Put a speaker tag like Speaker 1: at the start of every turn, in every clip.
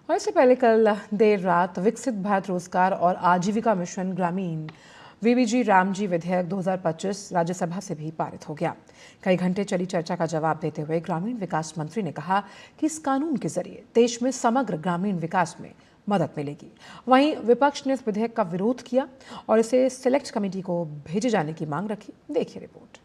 Speaker 1: और इससे पहले कल देर रात विकसित भारत रोजगार और आजीविका मिशन ग्रामीण वीबीजी रामजी विधेयक 2025 राज्यसभा से भी पारित हो गया। कई घंटे चली चर्चा का जवाब देते हुए ग्रामीण विकास मंत्री ने कहा कि इस कानून के जरिए देश में समग्र ग्रामीण विकास में मदद मिलेगी। वहीं विपक्ष ने इस विधेयक का विरोध किया और इसे सिलेक्ट कमेटी को भेजे जाने की मांग रखी। देखिए report.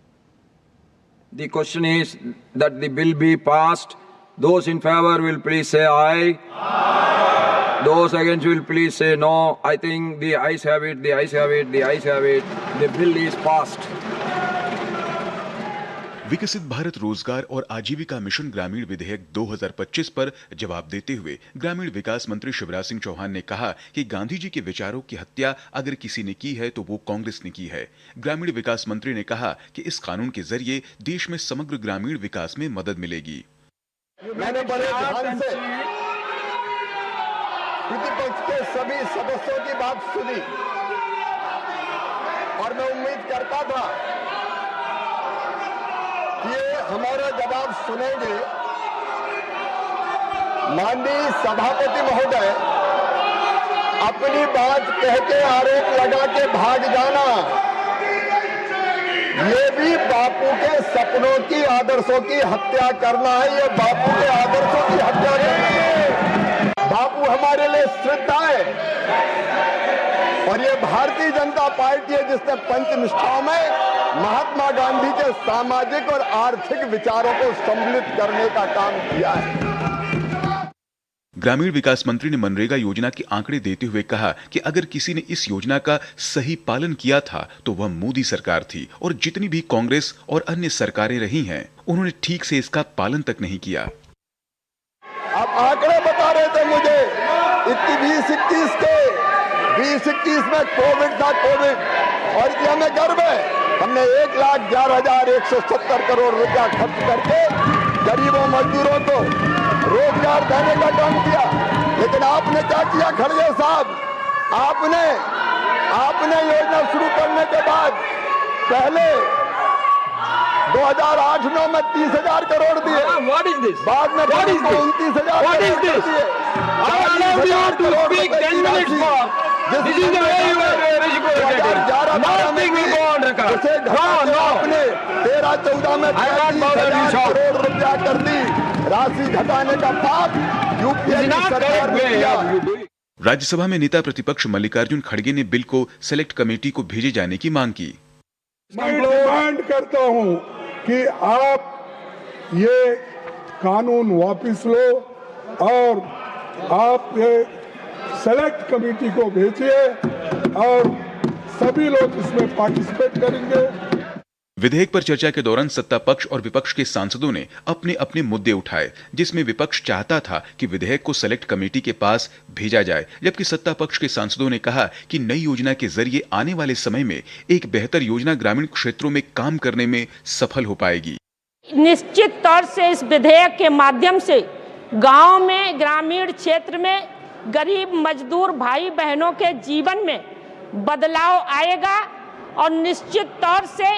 Speaker 2: The question is that the bill be passed. Those in favor will please say aye. Aye. Those against will please say no. I think the ayes have it, the ayes have it, the ayes have it. The bill is passed.
Speaker 3: विकसित भारत रोजगार और आजीविका mission ग्रामीण विधेयक 2025 पर जवाब देते हुए ग्रामीण विकास मंत्री शिवराज सिंह चौहान ने कहा कि गांधी जी के विचारों की हत्या अगर किसी ने की है तो वो कांग्रेस ने की है। ग्रामीण विकास मंत्री ने कहा कि इस कानून के जरिए देश में समग्र ग्रामीण विकास में मदद मिलेगी।
Speaker 4: मैंने बड़े ध्यान से प्रतिपक्ष के सभी सदस्यों की बात सुनी और मैं उम्मीद करता था ये हमारा जवाब सुनेंगे। माननीय सभापति महोदय, अपनी बात कह के आरोप लगा के भाग जाना, ये भी बापू के सपनों की आदर्शों की हत्या करना है। ये बापू के आदर्शों की हत्या करना है। बापू हमारे लिए श्रद्धा है और ये भारतीय जनता पार्टी है जिसने पंचनिष्ठाओं में महात्मा गांधी के सामाजिक और आर्थिक विचारों को सम्मिलित करने का काम किया है।
Speaker 3: ग्रामीण विकास मंत्री ने मनरेगा योजना के आंकड़े देते हुए कहा कि अगर किसी ने इस योजना का सही पालन किया था तो वह मोदी सरकार थी और जितनी भी कांग्रेस और अन्य सरकारें रही हैं, उन्होंने ठीक से इसका पालन तक नहीं किया।
Speaker 4: आप आंकड़े बता रहे थे मुझे 2021 के 2021 में कोविड था, कोविड, और इसलिए हमें गर्व है। हमने 1,11,170 करोड़ रुपया खर्च करके गरीबों मजदूरों को रोजगार देने का काम किया। लेकिन आपने क्या किया खड़गे साहब? आपने योजना शुरू करने के बाद पहले 2008-9 में 30,000 करोड़ दिए, बाद में 29,000 दिए। आपने 13-14 में 30,000 करोड़ रुपया कर दी। राशि घटाने का पाप यूपीए की सरकार ने किया।
Speaker 3: राज्यसभा में नेता प्रतिपक्ष मल्लिकार्जुन खड़गे ने बिल को सिलेक्ट कमेटी को भेजे जाने की मांग की।
Speaker 5: मैं डिमांड करता हूं कि आप ये कानून वापस लो और आप ये सेलेक्ट कमेटी को भेजिए और सभी लोग इसमें पार्टिसिपेट करेंगे।
Speaker 3: विधेयक पर चर्चा के दौरान सत्ता पक्ष और विपक्ष के सांसदों ने अपने अपने मुद्दे उठाए, जिसमें विपक्ष चाहता था कि विधेयक को सेलेक्ट कमेटी के पास भेजा जाए, जबकि सत्ता पक्ष के सांसदों ने कहा कि नई योजना के जरिए आने वाले समय में एक बेहतर योजना ग्रामीण क्षेत्रों में काम करने में सफल हो पाएगी।
Speaker 6: निश्चित तौर से इस विधेयक के माध्यम से गाँव में, ग्रामीण क्षेत्र में गरीब मजदूर भाई बहनों के जीवन में बदलाव आएगा और निश्चित तौर से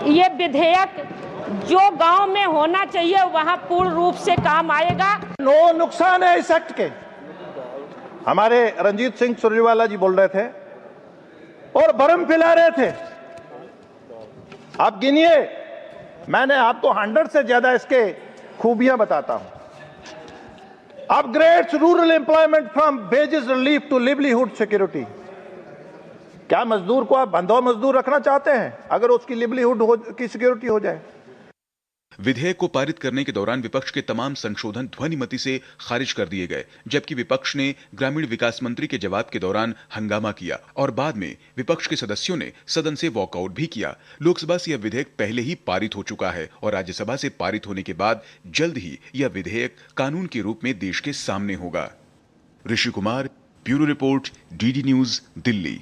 Speaker 6: ये विधेयक जो गांव में होना चाहिए वहां पूर्ण रूप से काम आएगा।
Speaker 7: नो नुकसान है इस एक्ट के। हमारे रंजीत सिंह सुरजेवाला जी बोल रहे थे और भरम फैला रहे थे। आप गिनिए, मैंने आपको 100 से ज्यादा इसके खूबियां बताता हूं। Upgrades rural employment from wages relief to livelihood security. क्या मजदूर को आप बंधुआ मजदूर रखना चाहते हैं अगर उसकी लिवलीहुड की सिक्योरिटी हो जाए?
Speaker 3: विधेयक को पारित करने के दौरान विपक्ष के तमाम संशोधन ध्वनिमति से खारिज कर दिए गए, जबकि विपक्ष ने ग्रामीण विकास मंत्री के जवाब के दौरान हंगामा किया और बाद में विपक्ष के सदस्यों ने सदन से वॉकआउट भी किया। लोकसभा से यह विधेयक पहले ही पारित हो चुका है और राज्यसभा से पारित होने के बाद जल्द ही यह विधेयक कानून के रूप में देश के सामने होगा। Rishi Kumar, bureau report, DD News, Delhi.